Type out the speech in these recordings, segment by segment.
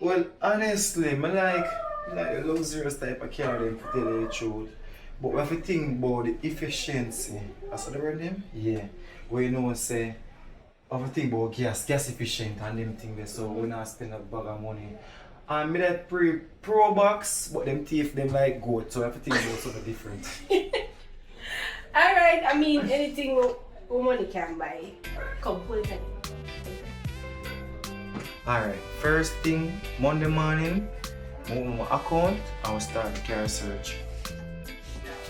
Well, honestly, I like the luxurious type of car them to tell you the truth. But we have to think about the efficiency. That's what the word name? Yeah. Where you know say we have to think about gas efficient and them things there, so we not spend a bag of money. And me that pro box, but them teeth them like goat, so I have to think about something different. Alright, I mean anything what money can buy. Come, pull it in. Alright, first thing, Monday morning, I open my account and we start the car search.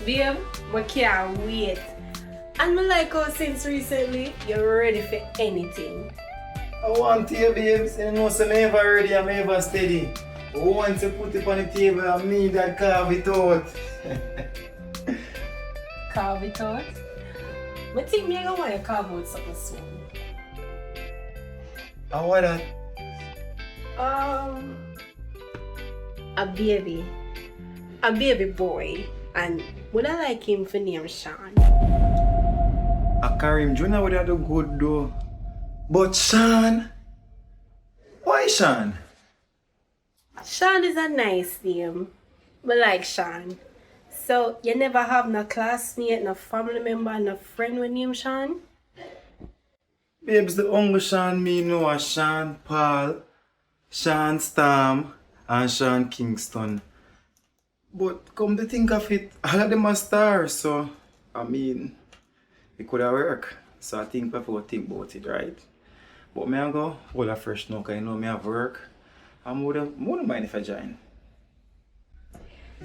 Babe, I can't wait. And I like how since recently, you're ready for anything. I want you, babes, you know, so I'm ever ready, I'm ever steady. Once you put it on the table, I mean that carve it out. Carve it out? I think I want to carve out something soon. And what that? A baby boy. And would I like him for name Sean? A Karim Jr. would have done good though. But Sean? Why Sean? Sean is a nice name. I like Sean. So you never have no classmate, no family member, no friend with name Sean? Babes, the only Sean me know are Sean Paul, Sean Storm, and Sean Kingston. But come to think of it, all of them are stars, so I mean, it could have worked. So I think before I think about it, right? But me I go, all a fresh now, because you know me have work. I wouldn't mind if I join.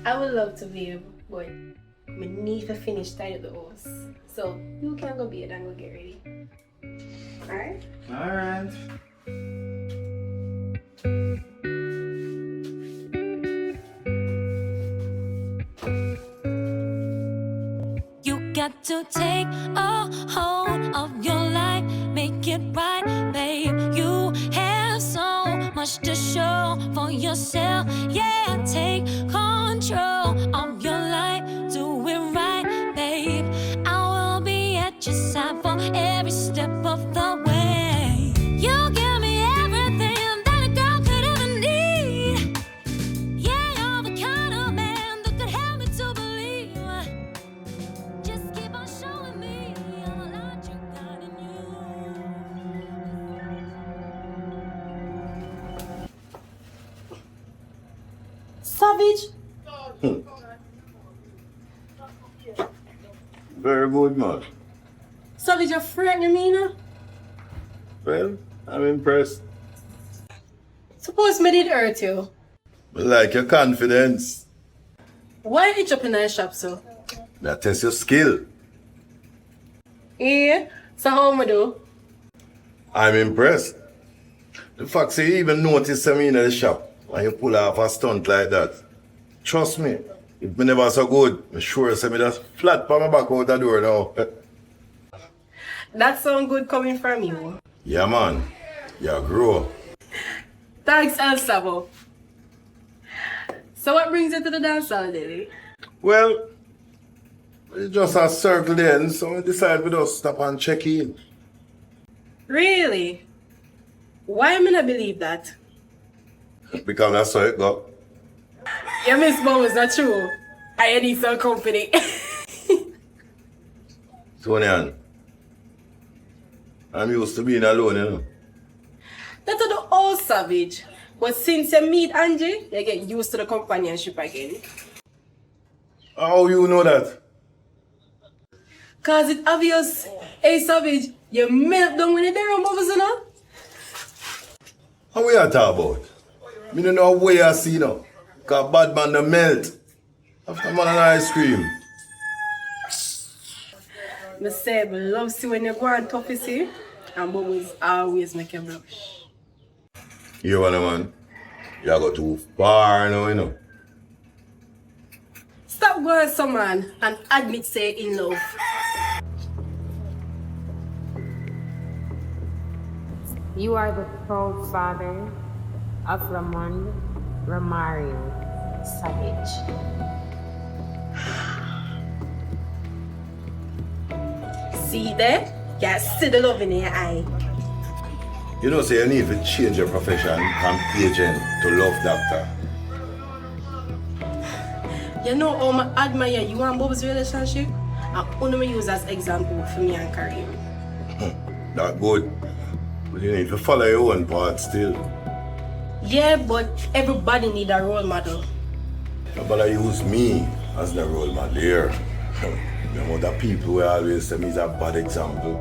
I would love to be, but I need to finish tidying the house. So you can go bed and go get ready. Alright? Alright. You got to take a hold of your life, make it right, babe. You have so much to show for yourself. Yeah, take control of your life, do it right, babe. I will be at your side for every step of the way. You give me everything that a girl could ever need. Yeah, you're the kind of man that could help me to believe. Just keep on showing me all the light you got in you. Savage? Very good, man. Savage, you're threatening me now? Well, I'm impressed. Suppose me did hurt you. I like your confidence. Why hitch up in the shop, so? That tests your skill. Yeah, so how am I do? I'm impressed. The fact that you even notice me in the shop and you pull off a stunt like that. Trust me, if me never so good, I'm sure say me just flat pa my back out the door now. That sound good coming from you. Yeah, man. You grow. Thanks, El Savo. So what brings you to the dance hall, Lily? Well, it's just a circle then, so I decided we just stop and check in. Really? Why am I not believe that? Because that's how it go. Your Miss Bo is not true. I need some company. Sonyan, I'm used to being alone, you know. That's the old Savage. But since you meet Angie, you get used to the companionship again. How you know that? Cause it's obvious. Hey Savage, you melt down when you're there on bubbles, you know? How we are talking about? Me don't know where I see now. Cause bad man the melt. After man and ice cream. I say, I love see when you go on tough, you see? And bubbles always make you blush. You wanna man? You go too far now, you know. Stop going some man and admit say in love. You are the proud father of Ramon Romario Savage. See there? You see the love in your eye. You know, say you need to change your profession from agent to love doctor. You know how I admire you and Bob's relationship? I only use as example for me and Karim. That good. But you need to follow your own path still. Yeah, but everybody need a role model. But I use me as the role model here. The amount of people will always say me is a bad example.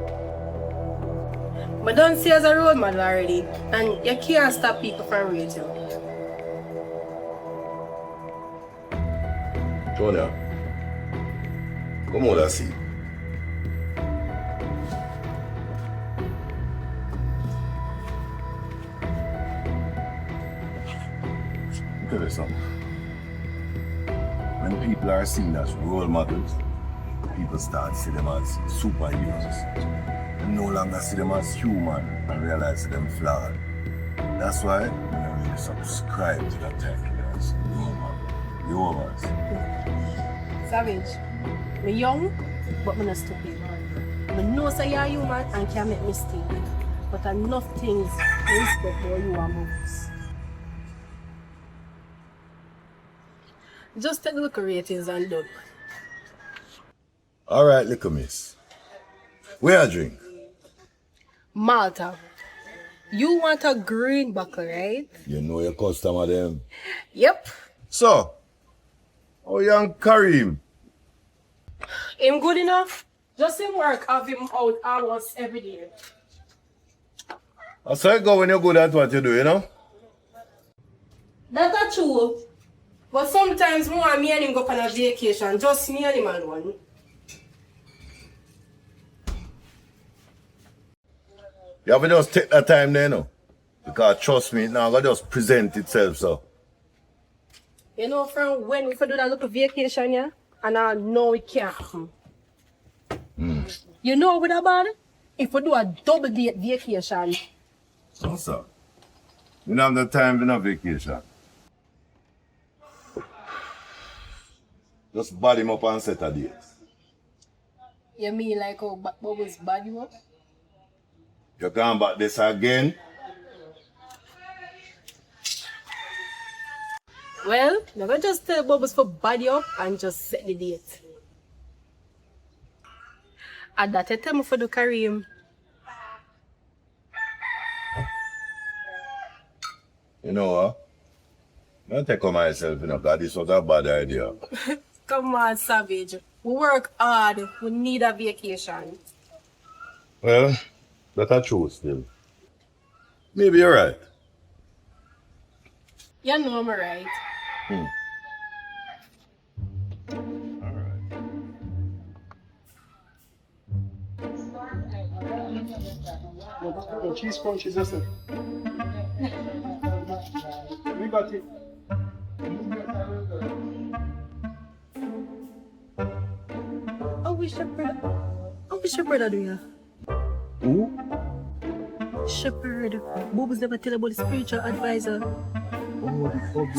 But don't see as a role model already, and you can't stop people from rating. Tonya, come on, see. Tell you something. When people are seen as role models, people start to see them as superheroes. They no longer see them as human and realize them flawed. That's why I really subscribe to that title as role model. The overs. Savage, I'm young, but I'm not stupid. I know say you're human and can make mistakes, but enough things I respect for you and moves. Just take a look at ratings and done. All right, little miss. Where I drink? Malta, you want a green buckle, right? You know your customer them. Yep. So, how young Karim? Him good enough? Just him work, have him out almost every day. I saw it go when you're good at what you do, you know? That's true. But sometimes more me and him go on a vacation, just me and him alone. You have to just take that time there, you know? Because trust me, now gonna just present itself, so. You know, from when we could do that little vacation, yeah? And I know it can't happen. You know what about it? If we do a double date vacation. What's up? You don't have the time for no vacation. Just body him up and set a date. You mean like how Bubbles bad you up? You come back this again? Well, never just tell Bubbles for body up and just set the date. And that I tell me for the Karim. You know what? I'll take on myself, you know, because this was a bad idea. Come on, Savage. We work hard. We need a vacation. Well, that's true still. Maybe you're right. You know I'm right. The cheese crunch is just we got it. I wish your brother do ya. Who? Shepherd. Bubbles never tell about the spiritual advisor. Oh, the problem.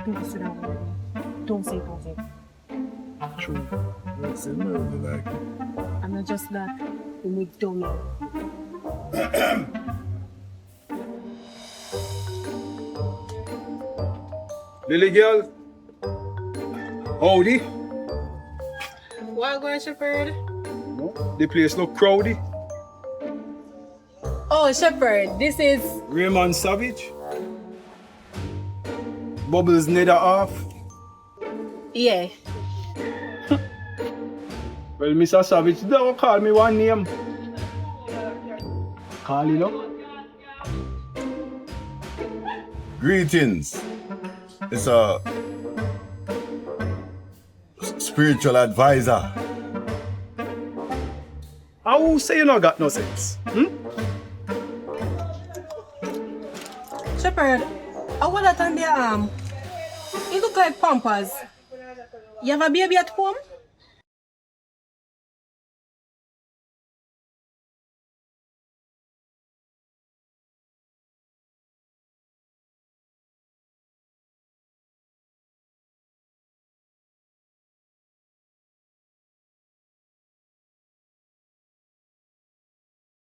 Don't say that word. Don't say it. True. Yes, I know you like it. And not just that. We need dummy. Lily girl. Howdy. What going, Shepherd? No, the place look crowdy. Oh, Shepherd, this is... Raymond Savage. Bubbles nether off. Yeah. Well, Mr. Savage, don't call me one name. Call it up. Greetings. It's a spiritual advisor. I who say you not got no sense? Shepherd, I want that on their arm. It look like Pampers. You have a baby at home?